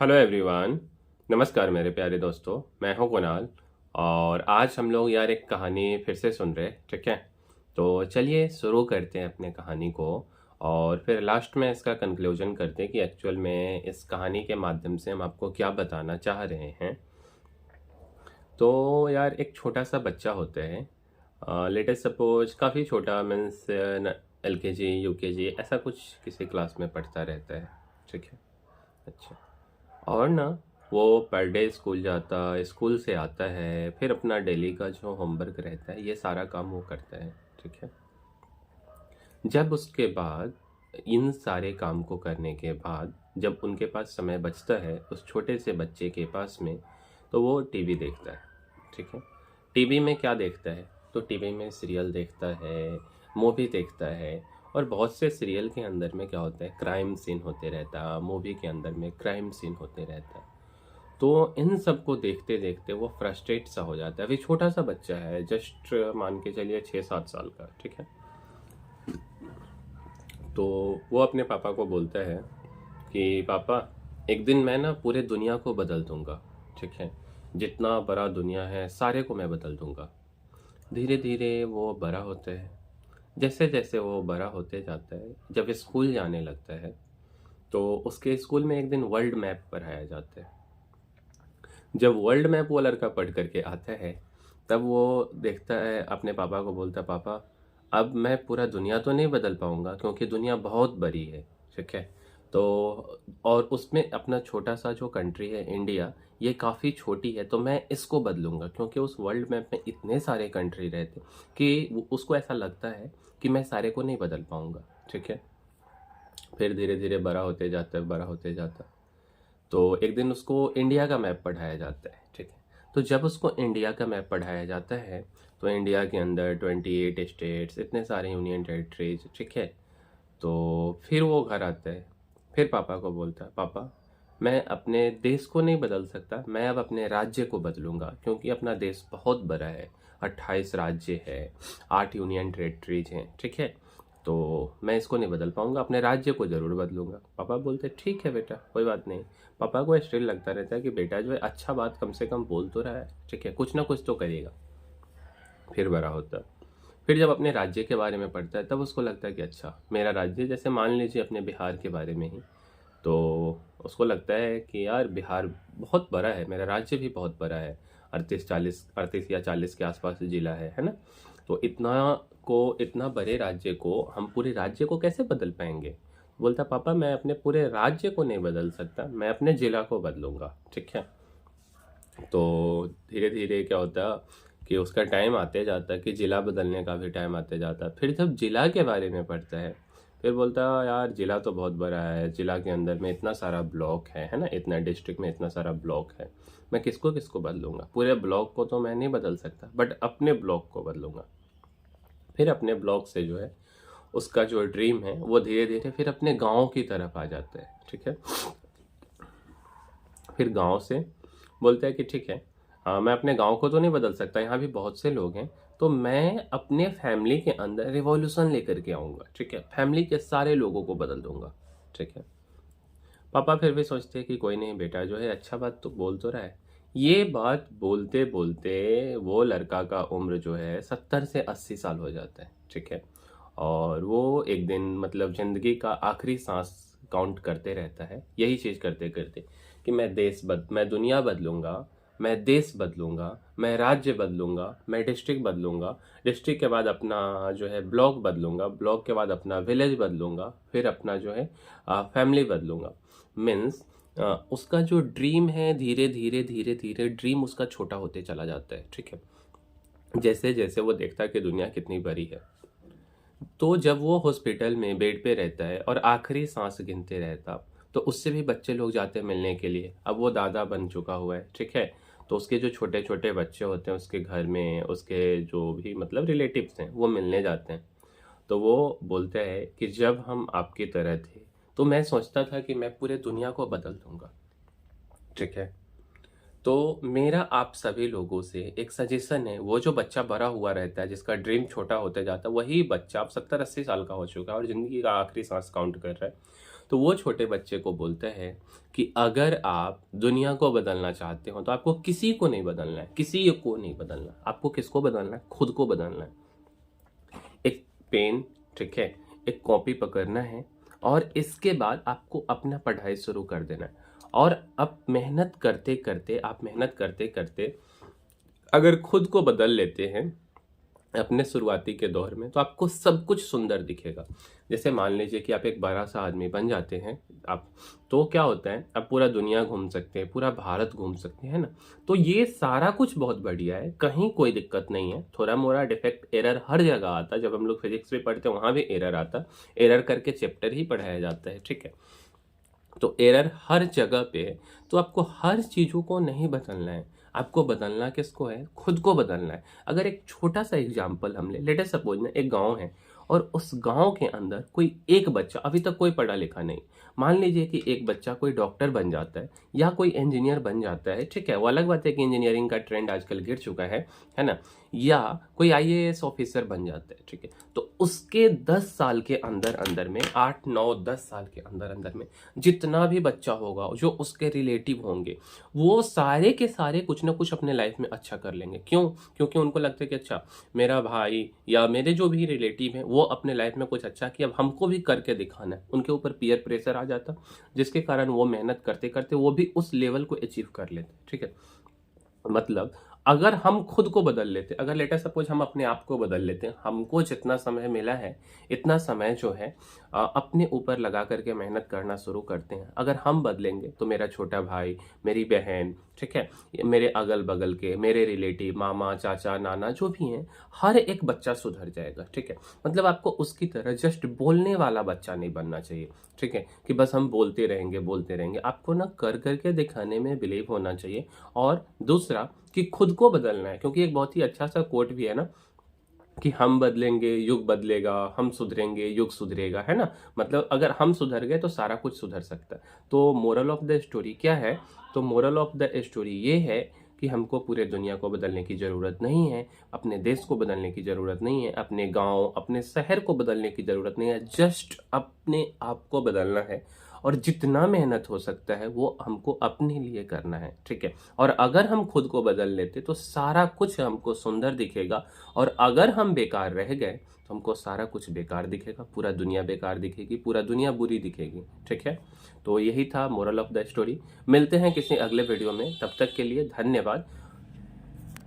Hello everyone. नमस्कार मेरे प्यारे दोस्तों, मैं हूं कुणाल। और आज हम लोग यार एक कहानी फिर से सुन रहे हैं, ठीक है। तो चलिए शुरू करते हैं अपने कहानी को और फिर लास्ट में इसका कंक्लूजन करते हैं कि एक्चुअल में इस कहानी के माध्यम से हम आपको क्या बताना चाह रहे हैं। तो यार एक छोटा सा बच्चा होता है, लेटेस्ट सपोज काफ़ी छोटा, मीन्स LKG UKG ऐसा कुछ किसी क्लास में पढ़ता रहता है, ठीक है। अच्छा, और ना वो पर डे स्कूल जाता, स्कूल से आता है, फिर अपना डेली का जो होमवर्क रहता है ये सारा काम वो करता है, ठीक है। जब उसके बाद इन सारे काम को करने के बाद जब उनके पास समय बचता है उस छोटे से बच्चे के पास में, तो वो टीवी देखता है, ठीक है। टीवी में क्या देखता है? तो टीवी में सीरियल देखता है, मूवी देखता है। और बहुत से सीरियल के अंदर में क्या होता है, क्राइम सीन होते रहता है, मूवी के अंदर में क्राइम सीन होते रहता है। तो इन सब को देखते देखते वो फ्रस्ट्रेट सा हो जाता है। अभी छोटा सा बच्चा है, जस्ट मान के चलिए 6-7 साल का, ठीक है। तो वो अपने पापा को बोलता है कि पापा, एक दिन मैं ना पूरे दुनिया को बदल दूंगा, ठीक है। जितना बड़ा दुनिया है सारे को मैं बदल दूंगा। धीरे धीरे वो बड़ा होता है। जैसे जैसे वो बड़ा होते जाता है, जब स्कूल जाने लगता है तो उसके स्कूल में एक दिन वर्ल्ड मैप पढ़ाया जाता है। जब वर्ल्ड मैप वो लड़का पढ़ करके आता है, तब वो देखता है, अपने पापा को बोलता है, पापा अब मैं पूरा दुनिया तो नहीं बदल पाऊंगा क्योंकि दुनिया बहुत बड़ी है, ठीक है। तो और उसमें अपना छोटा सा जो कंट्री है इंडिया, ये काफ़ी छोटी है, तो मैं इसको बदलूंगा क्योंकि उस वर्ल्ड मैप में इतने सारे कंट्री रहते कि उसको ऐसा लगता है कि मैं सारे को नहीं बदल पाऊंगा, ठीक है। फिर धीरे धीरे बड़ा होते जाता है, बड़ा होते जाता है। तो एक दिन उसको इंडिया का मैप पढ़ाया जाता है, ठीक है। तो जब उसको इंडिया का मैप पढ़ाया जाता है तो इंडिया के अंदर 28 स्टेट्स, इतने सारे यूनियन टेरिटरीज, ठीक है। तो फिर वो घर आता है, फिर पापा को बोलता है, पापा मैं अपने देश को नहीं बदल सकता, मैं अब अपने राज्य को बदलूंगा क्योंकि अपना देश बहुत बड़ा है। 28 राज्य है, 8 यूनियन टेरिटरीज हैं, ठीक है। तो मैं इसको नहीं बदल पाऊंगा, अपने राज्य को ज़रूर बदलूंगा। पापा बोलते ठीक है बेटा, कोई बात नहीं। पापा को स्टिल लगता रहता है कि बेटा जो है अच्छा बात कम से कम बोल तो रहा है, ठीक है, कुछ ना कुछ तो करेगा। फिर बड़ा होता है, फिर जब अपने राज्य के बारे में पढ़ता है तब उसको लगता है कि अच्छा मेरा राज्य, जैसे मान लीजिए अपने बिहार के बारे में ही, तो उसको लगता है कि यार बिहार बहुत बड़ा है, मेरा राज्य भी बहुत बड़ा है। 38 या 40 के आसपास जिला है ना। तो इतना बड़े राज्य को हम पूरे राज्य को कैसे बदल पाएंगे? बोलता पापा मैं अपने पूरे राज्य को नहीं बदल सकता, मैं अपने जिला को बदलूंगा, ठीक है। तो धीरे धीरे क्या होता कि उसका टाइम आते जाता है कि जिला बदलने का भी टाइम आते जाता है। फिर जब जिला के बारे में पढ़ता है, फिर बोलता है यार जिला तो बहुत बड़ा है, जिला के अंदर में इतना सारा ब्लॉक है ना, इतना डिस्ट्रिक्ट में इतना सारा ब्लॉक है, मैं किसको किसको बदलूंगा? पूरे ब्लॉक को तो मैं नहीं बदल सकता, बट अपने ब्लॉक को बदलूंगा। फिर अपने ब्लॉक से जो है उसका जो ड्रीम है वो धीरे धीरे फिर अपने गाँव की तरफ आ जाता है, ठीक है। फिर गांव से बोलता है कि ठीक है, मैं अपने गांव को तो नहीं बदल सकता, यहाँ भी बहुत से लोग हैं, तो मैं अपने फैमिली के अंदर रिवॉल्यूशन लेकर के आऊँगा, ठीक है, फैमिली के सारे लोगों को बदल दूंगा, ठीक है। पापा फिर भी सोचते हैं कि कोई नहीं बेटा जो है अच्छा बात तो बोल तो रहा है। ये बात बोलते बोलते वो लड़का का उम्र जो है 70 से 80 साल हो जाता है, ठीक है। और वो एक दिन मतलब जिंदगी का आखिरी सांस काउंट करते रहता है, यही चीज़ करते करते कि मैं दुनिया बदलूंगा, मैं देश बदलूंगा, मैं राज्य बदलूंगा, मैं डिस्ट्रिक्ट बदलूंगा, डिस्ट्रिक्ट के बाद अपना जो है ब्लॉक बदलूंगा, ब्लॉक के बाद अपना विलेज बदलूंगा, फिर अपना जो है फैमिली बदलूंगा। मीन्स उसका जो ड्रीम है धीरे धीरे धीरे धीरे ड्रीम उसका छोटा होते चला जाता है, ठीक है। जैसे जैसे वो देखता है कि दुनिया कितनी बड़ी है। तो जब वो हॉस्पिटल में बेड पे रहता है और आखिरी सांस गिनते रहता, तो उससे भी बच्चे लोग जाते हैं मिलने के लिए। अब वो दादा बन चुका हुआ है, ठीक है। तो उसके जो छोटे छोटे बच्चे होते हैं उसके घर में, उसके जो भी मतलब रिलेटिव्स हैं वो मिलने जाते हैं। तो वो बोलता है कि जब हम आपकी तरह थे तो मैं सोचता था कि मैं पूरे दुनिया को बदल दूंगा, ठीक है। तो मेरा आप सभी लोगों से एक सजेशन है, वो जो बच्चा बड़ा हुआ रहता है जिसका ड्रीम छोटा होता जाता है, वही बच्चा अब 70-80 साल का हो चुका है और ज़िंदगी का आखिरी सांस काउंट कर रहा है। तो वो छोटे बच्चे को बोलता है कि अगर आप दुनिया को बदलना चाहते हो तो आपको किसी को नहीं बदलना है, किसी को नहीं बदलना। आपको किसको बदलना है? खुद को बदलना है। एक पेन, ठीक है, एक कॉपी पकड़ना है और इसके बाद आपको अपना पढ़ाई शुरू कर देना है। और अब मेहनत करते करते, आप मेहनत करते करते अगर खुद को बदल लेते हैं अपने शुरुआती के दौर में, तो आपको सब कुछ सुंदर दिखेगा। जैसे मान लीजिए कि आप एक बड़ा सा आदमी बन जाते हैं आप, तो क्या होता है, आप पूरा दुनिया घूम सकते हैं, पूरा भारत घूम सकते हैं ना। तो ये सारा कुछ बहुत बढ़िया है, कहीं कोई दिक्कत नहीं है। थोड़ा मोड़ा डिफेक्ट, एरर हर जगह आता है। जब हम लोग फिजिक्स में पढ़ते हैं वहाँ भी एरर आता, एरर करके चैप्टर ही पढ़ाया जाता है, ठीक है। तो एरर हर जगह पे है। तो आपको हर चीज़ों को नहीं बदलना है, आपको बदलना किसको है? खुद को बदलना है। अगर एक छोटा सा एग्जाम्पल हम ले, लेट अस सपोज ना एक गांव है और उस गांव के अंदर कोई एक बच्चा, अभी तक कोई पढ़ा लिखा नहीं, मान लीजिए कि एक बच्चा कोई डॉक्टर बन जाता है या कोई इंजीनियर बन जाता है, ठीक है। वो अलग बात है कि इंजीनियरिंग का ट्रेंड आजकल गिर चुका है ना। या कोई आईएएस ऑफिसर बन जाता है, ठीक है। तो उसके 10 साल के अंदर अंदर में, 8 9 10 साल के अंदर अंदर में जितना भी बच्चा होगा जो उसके रिलेटिव होंगे, वो सारे के सारे कुछ ना कुछ अपने लाइफ में अच्छा कर लेंगे। क्यों? क्योंकि उनको लगता है कि अच्छा, मेरा भाई या मेरे जो भी रिलेटिव हैं वो अपने लाइफ में कुछ अच्छा किया, अब हमको भी करके दिखाना है। उनके ऊपर पीयर प्रेशर आ जाता, जिसके कारण वो मेहनत करते करते वो भी उस लेवल को अचीव कर लेते, ठीक है। मतलब अगर हम खुद को बदल लेते, अगर लेटर सपोज हम अपने आप को बदल लेते हैं, हमको जितना समय मिला है इतना समय जो है अपने ऊपर लगा करके मेहनत करना शुरू करते हैं। अगर हम बदलेंगे तो मेरा छोटा भाई, मेरी बहन, ठीक है, मेरे अगल बगल के, मेरे रिलेटिव, मामा चाचा नाना जो भी हैं, हर एक बच्चा सुधर जाएगा, ठीक है। मतलब आपको उसकी तरह जस्ट बोलने वाला बच्चा नहीं बनना चाहिए, ठीक है, कि बस हम बोलते रहेंगे बोलते रहेंगे। आपको ना कर करके दिखाने में बिलीव होना चाहिए। और दूसरा कि खुद को बदलना है, क्योंकि एक बहुत ही अच्छा सा कोट भी है ना कि हम बदलेंगे युग बदलेगा, हम सुधरेंगे युग सुधरेगा, है ना। मतलब अगर हम सुधर गए तो सारा कुछ सुधर सकता है। तो मोरल ऑफ द स्टोरी क्या है? तो मोरल ऑफ द स्टोरी ये है कि हमको पूरे दुनिया को बदलने की ज़रूरत नहीं है, अपने देश को बदलने की ज़रूरत नहीं है, अपने गांव अपने शहर को बदलने की ज़रूरत नहीं है, जस्ट अपने आप को बदलना है। और जितना मेहनत हो सकता है वो हमको अपने लिए करना है, ठीक है। और अगर हम खुद को बदल लेते तो सारा कुछ हमको सुंदर दिखेगा। और अगर हम बेकार रह गए तो हमको सारा कुछ बेकार दिखेगा, पूरा दुनिया बेकार दिखेगी, पूरा दुनिया बुरी दिखेगी, ठीक है। तो यही था मोरल ऑफ द स्टोरी। मिलते हैं किसी अगले वीडियो में, तब तक के लिए धन्यवाद।